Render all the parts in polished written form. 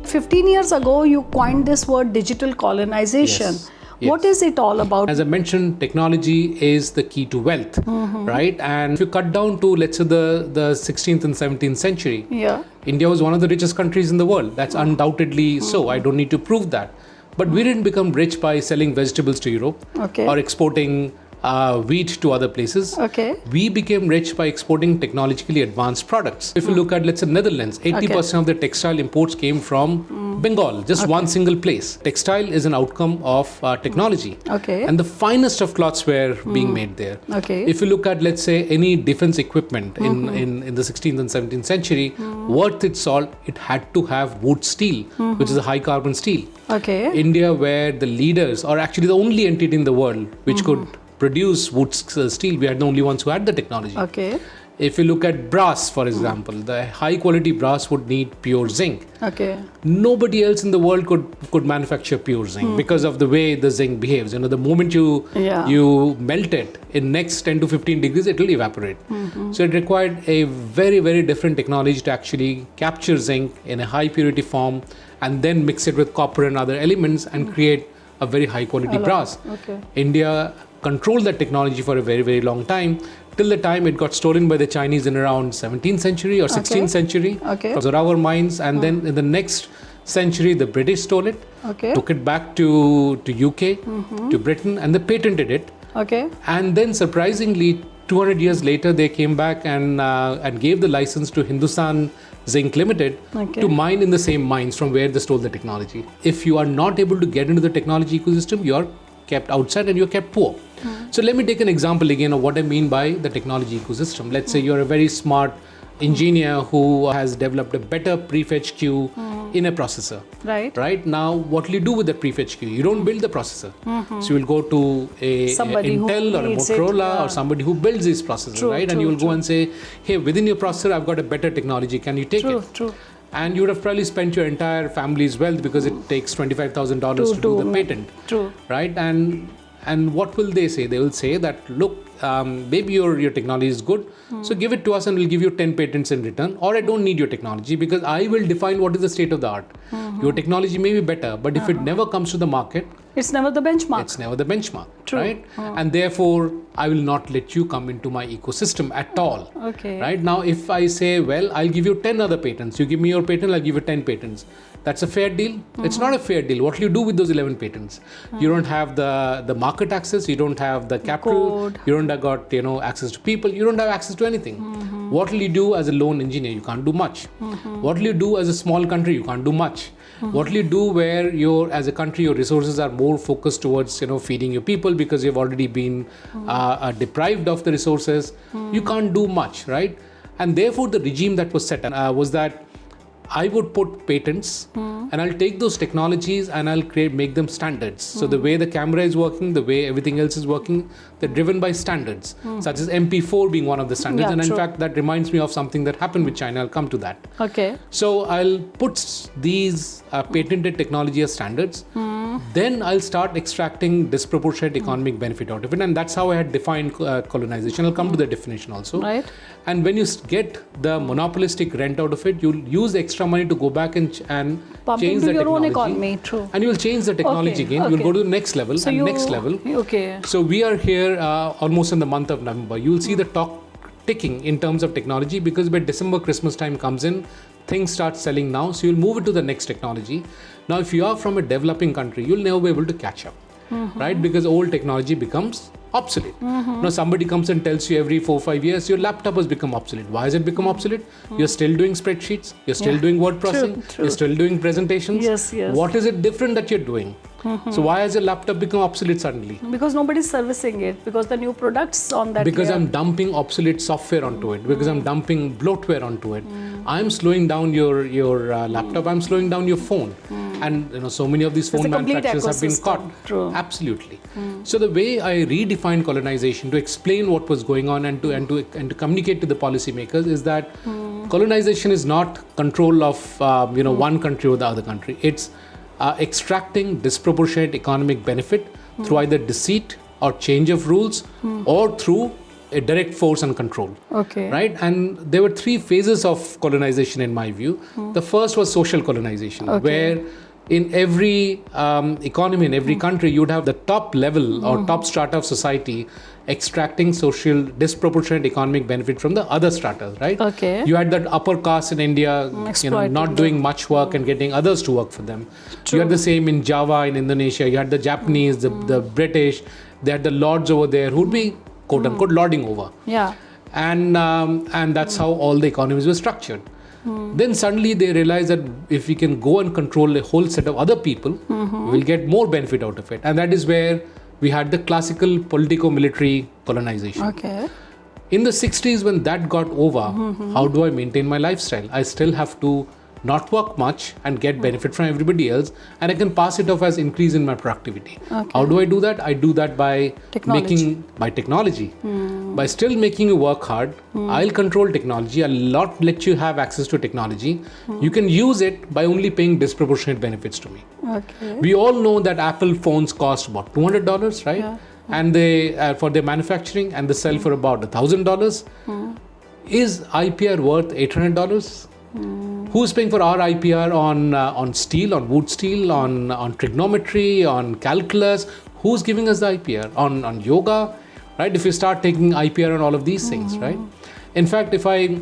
15 years ago, you coined this word digital colonization. Yes. What is it all about? As I mentioned, technology is the key to wealth, right? And if you cut down to, let's say, the 16th and 17th century, India was one of the richest countries in the world. That's undoubtedly so. I don't need to prove that. But we didn't become rich by selling vegetables to Europe or exporting wheat to other places. We became rich by exporting technologically advanced products. If you look at, let's say, Netherlands, 80% of the textile imports came from Bengal, just one single place. Textile is an outcome of technology. And the finest of cloths were being made there. If you look at, let's say, any defense equipment in the 16th and 17th century, worth its salt, it had to have wood steel, which is a high carbon steel. India were the leaders, or actually the only entity in the world which could produce wood steel. We are the only ones who had the technology. If you look at brass, for example, the high quality brass would need pure zinc. Nobody else in the world could manufacture pure zinc because of the way the zinc behaves. You know, the moment you melt it, in next 10 to 15 degrees, it will evaporate. So it required a very, very different technology to actually capture zinc in a high purity form and then mix it with copper and other elements and create a very high quality brass. India controlled that technology for a very, very long time, till the time it got stolen by the Chinese in around 17th century or 16th century from Zorawar mines, and then in the next century the British stole it, took it back to UK, to Britain, and they patented it. And then surprisingly, 200 years later, they came back and gave the license to Hindustan Zinc Limited to mine in the same mines from where they stole the technology. If you are not able to get into the technology ecosystem, you are kept outside and you're kept poor. So let me take an example again of what I mean by the technology ecosystem. Let's say you're a very smart engineer who has developed a better prefetch queue in a processor. Right now, what will you do with the prefetch queue? You don't build the processor. So you will go to a Intel or a Motorola or somebody who builds these processors, right? And you will go and say, hey, within your processor, I've got a better technology. Can you take it? And you would have probably spent your entire family's wealth because it takes $25,000 to do the patent. Right? And what will they say? They will say that, look, maybe your technology is good, so give it to us and we'll give you 10 patents in return, or I don't need your technology because I will define what is the state of the art. Your technology may be better, but if it never comes to the market, it's never the benchmark. It's never the benchmark, right? And therefore, I will not let you come into my ecosystem at all. Right? Now, if I say, well, I'll give you 10 other patents, you give me your patent, I'll give you 10 patents. That's a fair deal? It's not a fair deal. What will you do with those 11 patents? You don't have the market access, you don't have the capital, you don't have got access to people, you don't have access to anything. What will you do as a lone engineer? You can't do much. What will you do as a small country? You can't do much. What will you do where as a country, your resources are more focused towards feeding your people because you've already been deprived of the resources? You can't do much, right? And therefore, the regime that was set was that I would put patents and I'll take those technologies and I'll make them standards. So the way the camera is working, the way everything else is working, they're driven by standards, such as MP4 being one of the standards. And in fact, that reminds me of something that happened with China. I'll come to that. So I'll put these patented technology as standards. Then I'll start extracting disproportionate economic benefit out of it. And that's how I had defined colonization. I'll come to the definition also. And when you get the monopolistic rent out of it, you'll use the extra money to go back and change the your own technology. Economy, and you will change the technology again. You'll go to the next level and next level. So we are here almost in the month of November. You'll see the clock ticking in terms of technology because by December, Christmas time comes in, things start selling now. So you'll move it to the next technology. Now, if you are from a developing country, you'll never be able to catch up, right? Because old technology becomes obsolete. Now, somebody comes and tells you every 4 or 5 years, your laptop has become obsolete. Why has it become obsolete? You're still doing spreadsheets. You're still doing word processing. You're still doing presentations. What is it different that you're doing? So why has your laptop become obsolete suddenly? Because nobody's servicing it. Because the new products on that. Because I'm dumping obsolete software onto it. Because I'm dumping bloatware onto it. I'm slowing down your laptop. I'm slowing down your phone. And so many of these phone manufacturers have been caught. Absolutely. So the way I redefined colonization to explain what was going on and to communicate to the policymakers is that colonization is not control of one country or the other country. It's extracting disproportionate economic benefit through either deceit or change of rules or through a direct force and control. Okay. Right? And there were three phases of colonization in my view. The first was social colonization, where in every economy, in every country, you'd have the top level or top strata of society extracting social disproportionate economic benefit from the other strata, right? Okay. You had that upper caste in India, not doing much work and getting others to work for them. True. You had the same in Java, in Indonesia. You had the Japanese, the British. They had the lords over there who'd be quote unquote lording over. Yeah. And that's how all the economies were structured. Then suddenly they realized that if we can go and control a whole set of other people, we'll get more benefit out of it. And that is where we had the classical politico-military colonization. Okay. In the 60s, when that got over, how do I maintain my lifestyle? I still have to not work much and get benefit from everybody else, and I can pass it off as increase in my productivity. Okay. How do I do that? I do that by Technology. technology. By still making you work hard, I'll control technology. I'll not let you have access to technology. You can use it by only paying disproportionate benefits to me. Okay. We all know that Apple phones cost about $200, right? Yeah. And they for their manufacturing, and they sell for about $1,000. Is IPR worth $800? Who's paying for our IPR on steel, on wood steel, on trigonometry, on calculus? Who's giving us the IPR on yoga, right? If you start taking IPR on all of these things, right? In fact, if I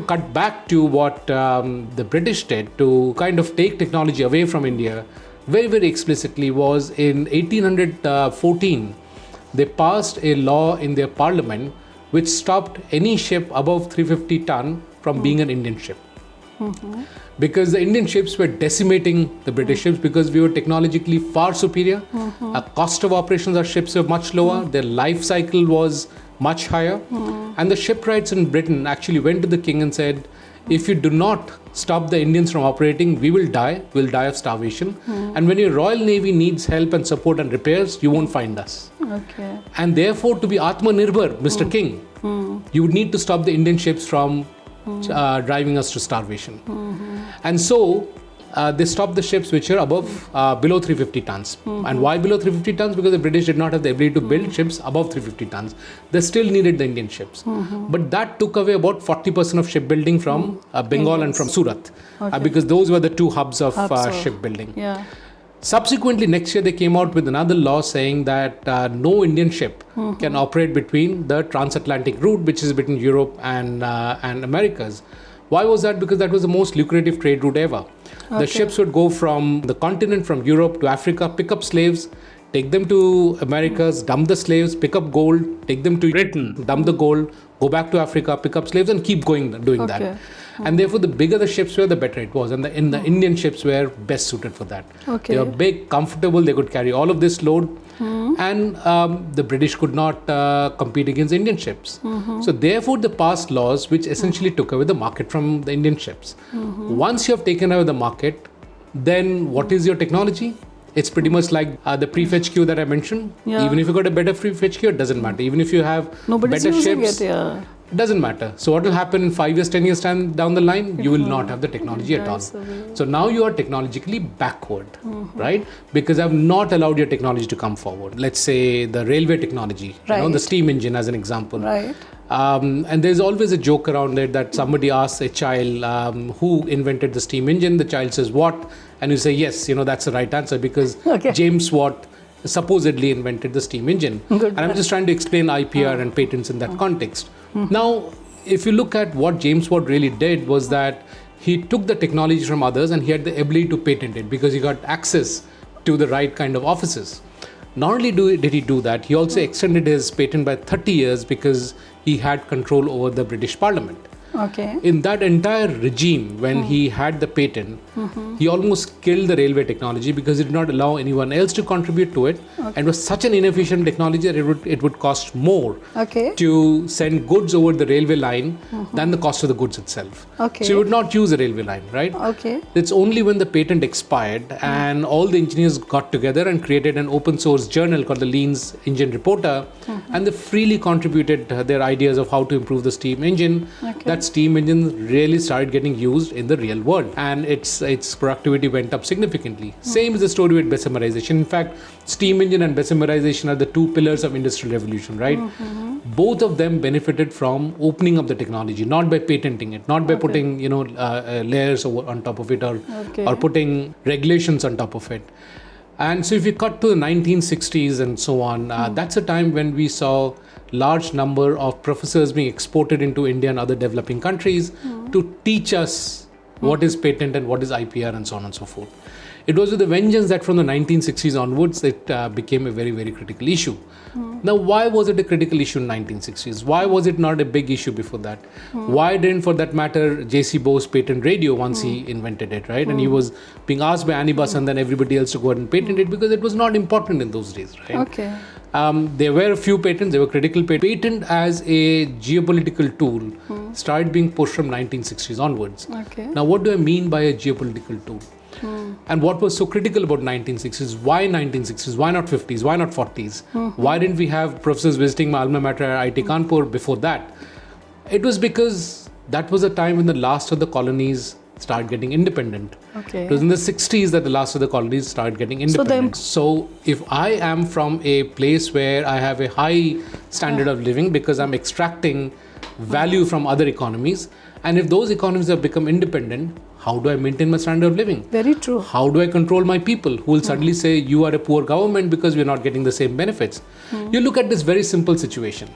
cut back to what the British did to kind of take technology away from India, very, very explicitly was in 1814, they passed a law in their parliament which stopped any ship above 350 ton from being an Indian ship. Because the Indian ships were decimating the British ships because we were technologically far superior. Our cost of operations, our ships were much lower. Their life cycle was much higher. And the shipwrights in Britain actually went to the king and said, if you do not stop the Indians from operating, we will die. We'll die of starvation. And when your Royal Navy needs help and support and repairs, you won't find us. Okay. And therefore, to be Atmanirbhar, Mr. King, you would need to stop the Indian ships from driving us to starvation. And so they stopped the ships which are below 350 tons. And why below 350 tons? Because the British did not have the ability to build ships above 350 tons. They still needed the Indian ships. But that took away about 40% of shipbuilding from Bengal and from Surat. Because those were the two hubs of shipbuilding. Yeah. Subsequently, next year they came out with another law saying that no Indian ship can operate between the transatlantic route, which is between Europe and Americas. Why was that? Because that was the most lucrative trade route ever. The ships would go from the continent, from Europe to Africa, pick up slaves, take them to Americas, dump the slaves, pick up gold, take them to Britain, dump the gold, go back to Africa, pick up slaves, and keep doing that. And therefore, the bigger the ships were, the better it was. And the Indian ships were best suited for that. They were big, comfortable, they could carry all of this load. And the British could not compete against Indian ships. So therefore, they passed laws which essentially took away the market from the Indian ships. Once you have taken away the market, then what is your technology? It's pretty much like the prefetch queue that I mentioned. Even if you got a better prefetch queue, it doesn't matter. Even if you have better ships, it doesn't matter. So what will happen in 5 years, 10 years time down the line? You will not have the technology at all. So now you are technologically backward, right? Because I've not allowed your technology to come forward. Let's say the railway technology, the steam engine as an example. Right. And there's always a joke around it that somebody asks a child who invented the steam engine. The child says, Watt? And you say, yes, that's the right answer because James Watt supposedly invented the steam engine. And I'm just trying to explain IPR and patents in that context. Now, if you look at what James Watt really did was that he took the technology from others and he had the ability to patent it because he got access to the right kind of offices. Not only did he do that, he also extended his patent by 30 years because he had control over the British Parliament. In that entire regime, when he had the patent, he almost killed the railway technology because he did not allow anyone else to contribute to it. And it was such an inefficient technology that it would cost more to send goods over the railway line than the cost of the goods itself. So you would not use the railway line, right? It's only when the patent expired and all the engineers got together and created an open source journal called the Lean's Engine Reporter, and they freely contributed their ideas of how to improve the steam engine. That steam engines really started getting used in the real world, and its productivity went up significantly. Same is the story with bessemerization. In fact, steam engine and bessemerization are the two pillars of industrial revolution, right? Both of them benefited from opening up the technology, not by patenting it, not by putting layers on top of it, or putting regulations on top of it. And so if you cut to the 1960s and so on, that's a time when we saw large number of professors being exported into India and other developing countries to teach us what is patent and what is IPR and so on and so forth. It was with a vengeance that from the 1960s onwards, it became a very, very critical issue. Now, why was it a critical issue in 1960s? Why was it not a big issue before that? Why didn't, for that matter, J.C. Bose patent radio once he invented it, right? And he was being asked by Anibus and then everybody else to go ahead and patent it because it was not important in those days, right? Okay. There were a few patents, they were critical patents. Patent as a geopolitical tool started being pushed from 1960s onwards. Okay. Now, what do I mean by a geopolitical tool? And what was so critical about 1960s? Why 1960s? Why not 50s? Why not 40s? Why didn't we have professors visiting my alma mater at IIT Kanpur before that? It was because that was a time when the last of the colonies started getting independent. Okay. It was in the 60s that the last of the colonies started getting independent. So if I am from a place where I have a high standard of living because I'm extracting value from other economies, and if those economies have become independent, how do I maintain my standard of living? Very true. How do I control my people who will suddenly say you are a poor government because we're not getting the same benefits? You look at this very simple situation.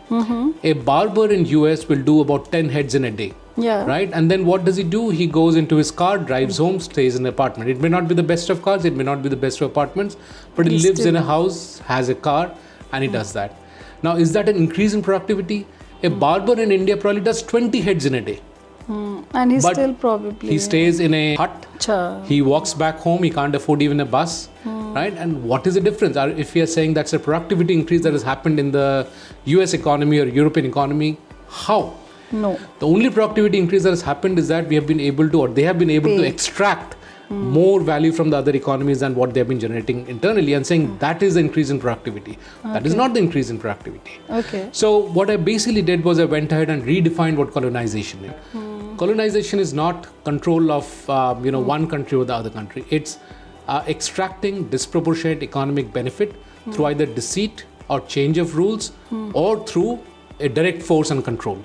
A barber in US will do about 10 heads in a day. Yeah. Right? And then what does he do? He goes into his car, drives home, stays in an apartment. It may not be the best of cars, it may not be the best of apartments, but he lives in a house, has a car, and he does that. Now, is that an increase in productivity? A barber in India probably does 20 heads in a day. And he's still probably... He stays in a hut. He walks back home. He can't afford even a bus. Right? And what is the difference? If we are saying that's a productivity increase that has happened in the US economy or European economy, how? No. The only productivity increase that has happened is that we have been able to, or they have been able to extract more value from the other economies than what they have been generating internally, and saying that is the increase in productivity. That is not the increase in productivity. Okay. So what I basically did was I went ahead and redefined what colonization is. Colonization is not control of one country or the other country. It's extracting disproportionate economic benefit through either deceit or change of rules or through a direct force and control.